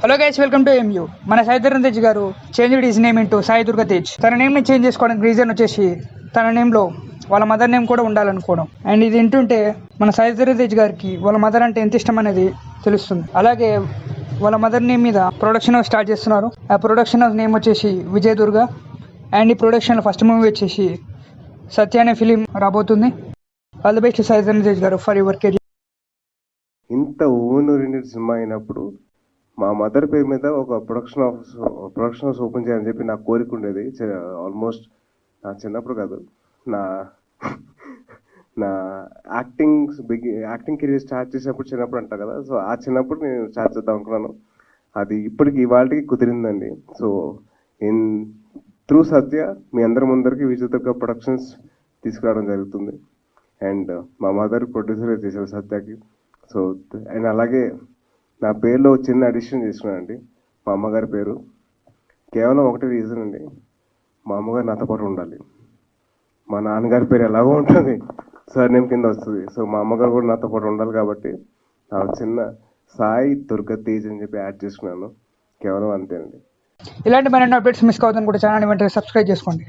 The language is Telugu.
Hello guys, welcome to Mu. మన సాయి ధరమ్ తేజ్ గారు change his name into Sai Durga Tej. తన నేమ్ ని చేంజ్ చేసుకోవడానికి రీజన్ వచ్చేసి తన నేమ్ లో వాళ్ళ మదర్ నేమ్ కూడా ఉండాలనుకోవడం. అండ్ ఇది వింటుంటే మన సాయి ధరమ్ తేజ్ గారికి వాళ్ళ మదర్ అంటే ఎంత ఇష్టం అనేది తెలుస్తుంది. అలాగే వాళ్ళ మదర్ నేమ్ మీద ప్రొడక్షన్ హౌస్ స్టార్ట్ చేస్తున్నారు. ఆ ప్రొడక్షన్ హౌస్ నేమ్ వచ్చేసి విజయ్ దుర్గా. అండ్ ఈ ప్రొడక్షన్ లో ఫస్ట్ మూవీ వచ్చేసి సత్య అనే ఫిలిం రాబోతుంది. All the best Sai Dharam Tej గారు ఫర్ యువర్ కెరీర్. ఇంత ఊనూరిన సినిమా అయినప్పుడు మా మదర్ పేరు మీద ఒక ప్రొడక్షన్ హౌస్ ఓపెన్ చేయాలని చెప్పి నాకు కోరిక ఉండేది. ఆల్మోస్ట్ నా చిన్నప్పుడు కాదు, నా నా యాక్టింగ్ కెరీర్ స్టార్ట్ చేసినప్పుడు చిన్నప్పుడు అంటారు కదా, సో ఆ చిన్నప్పుడు నేను స్టార్ట్ చేద్దాం అనుకున్నాను. అది ఇవాళకి కుదిరిందండి. సో ఇన్ త్రూ సత్య మీ అందరి ముందరికి విజయ్ దుర్గా ప్రొడక్షన్స్ తీసుకురావడం జరుగుతుంది. అండ్ మా మదర్ ప్రొడ్యూసర్ చేశారు సత్యకి. సో అండ్ అలాగే నా పేరులో చిన్న అడిషన్ చేసుకున్నానండి. మా అమ్మగారి పేరు కేవలం ఒకటి రీజన్ అండి, మా అమ్మగారు నాతో పాటు ఉండాలి. మా నాన్నగారి పేరు ఎలాగో ఉంటుంది, సర్నేమ్ కింద వస్తుంది. సో మా అమ్మగారు కూడా నాతో పాటు ఉండాలి కాబట్టి నా చిన్న సాయి దుర్గా తేజ్ అని చెప్పి యాడ్ చేసుకున్నాను. కేవలం అంతేనండి. ఇలాంటి మరిన్ని అప్డేట్స్ మిస్ కావద్దని కూడా ఛానల్ వెంటనే సబ్స్క్రైబ్ చేసుకోండి.